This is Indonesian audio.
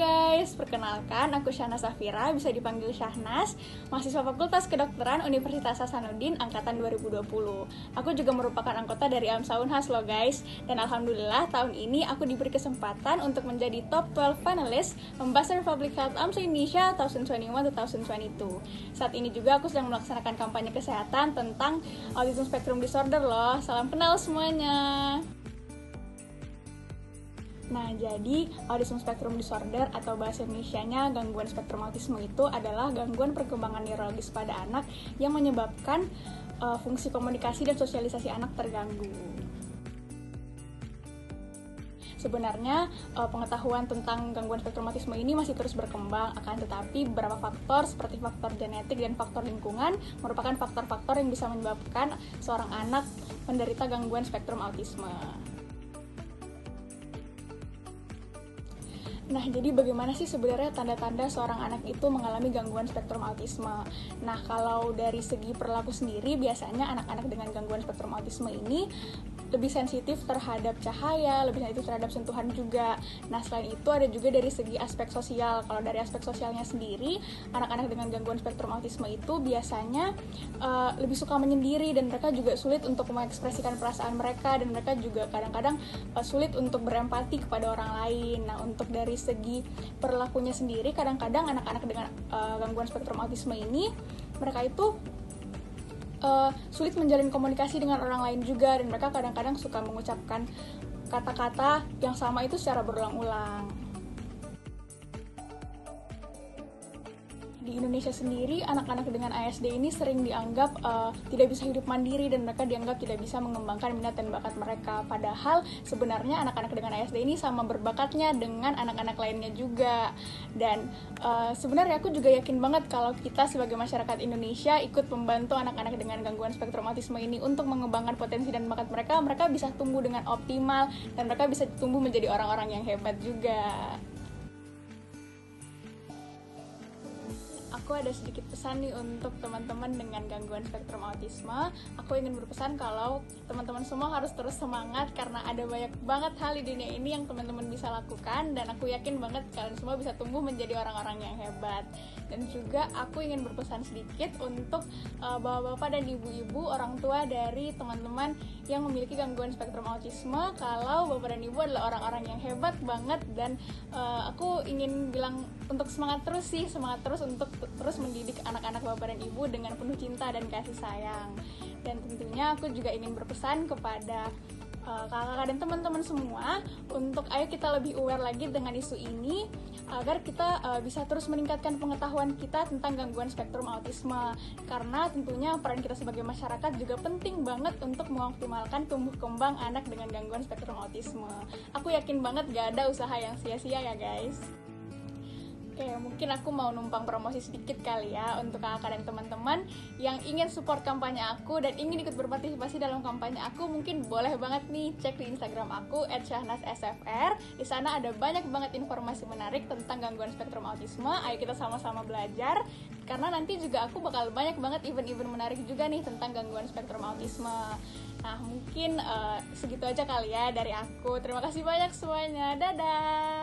guys, perkenalkan aku Syahnas Safira, bisa dipanggil Syahnas, mahasiswa Fakultas Kedokteran Universitas Hasanuddin angkatan 2020. Aku juga merupakan anggota dari AMSA Unhas loh guys, dan alhamdulillah tahun ini aku diberi kesempatan untuk menjadi top 12 finalist Ambassador Public Health AMSA Indonesia 2021-2022. Saat ini juga aku sedang melaksanakan kampanye kesehatan tentang Autism Spectrum Disorder loh. Salam kenal semuanya. Nah, jadi Autism Spectrum Disorder atau bahasa Indonesianya gangguan spektrum autisme itu adalah gangguan perkembangan neurologis pada anak yang menyebabkan fungsi komunikasi dan sosialisasi anak terganggu. Sebenarnya pengetahuan tentang gangguan spektrum autisme ini masih terus berkembang, akan tetapi beberapa faktor seperti faktor genetik dan faktor lingkungan merupakan faktor-faktor yang bisa menyebabkan seorang anak menderita gangguan spektrum autisme. Nah, jadi bagaimana sih sebenarnya tanda-tanda seorang anak itu mengalami gangguan spektrum autisme? Nah, kalau dari segi perilaku sendiri, biasanya anak-anak dengan gangguan spektrum autisme ini lebih sensitif terhadap cahaya, lebih sensitif terhadap sentuhan juga. Nah, selain itu ada juga dari segi aspek sosial. Kalau dari aspek sosialnya sendiri, anak-anak dengan gangguan spektrum autisme itu biasanya lebih suka menyendiri, dan mereka juga sulit untuk mengekspresikan perasaan mereka, dan mereka juga kadang-kadang sulit untuk berempati kepada orang lain. Nah, untuk dari segi perilakunya sendiri, kadang-kadang anak-anak dengan gangguan spektrum autisme ini, mereka itu sulit menjalin komunikasi dengan orang lain juga, dan mereka kadang-kadang suka mengucapkan kata-kata yang sama itu secara berulang-ulang. Di Indonesia sendiri, anak-anak dengan ASD ini sering dianggap tidak bisa hidup mandiri, dan mereka dianggap tidak bisa mengembangkan minat dan bakat mereka. Padahal sebenarnya anak-anak dengan ASD ini sama berbakatnya dengan anak-anak lainnya juga. Dan sebenarnya aku juga yakin banget kalau kita sebagai masyarakat Indonesia ikut membantu anak-anak dengan gangguan spektrum autisme ini untuk mengembangkan potensi dan bakat mereka. Mereka bisa tumbuh dengan optimal, dan mereka bisa tumbuh menjadi orang-orang yang hebat juga. Aku ada sedikit pesan nih untuk teman-teman dengan gangguan spektrum autisme. Aku ingin berpesan kalau teman-teman semua harus terus semangat, karena ada banyak banget hal di dunia ini yang teman-teman bisa lakukan, dan aku yakin banget kalian semua bisa tumbuh menjadi orang-orang yang hebat. Dan juga aku ingin berpesan sedikit untuk bapak-bapak dan ibu-ibu, orang tua dari teman-teman yang memiliki gangguan spektrum autisme, kalau bapak dan ibu adalah orang-orang yang hebat banget, dan aku ingin bilang untuk semangat terus untuk terus mendidik anak-anak bapak dan ibu dengan penuh cinta dan kasih sayang. Dan tentunya aku juga ingin berpesan kepada kakak-kakak dan teman-teman semua untuk ayo kita lebih aware lagi dengan isu ini, agar kita bisa terus meningkatkan pengetahuan kita tentang gangguan spektrum autisme, karena tentunya peran kita sebagai masyarakat juga penting banget untuk mengoptimalkan tumbuh kembang anak dengan gangguan spektrum autisme. Aku yakin banget gak ada usaha yang sia-sia ya guys. Oke, mungkin aku mau numpang promosi sedikit kali ya untuk kakak dan teman-teman yang ingin support kampanye aku dan ingin ikut berpartisipasi dalam kampanye aku. Mungkin boleh banget nih cek di Instagram aku @syahnazsfr. Di sana ada banyak banget informasi menarik tentang gangguan spektrum autisme. Ayo kita sama-sama belajar, karena nanti juga aku bakal banyak banget event-event menarik juga nih tentang gangguan spektrum autisme. Nah, mungkin segitu aja kali ya dari aku. Terima kasih banyak semuanya. Dadah.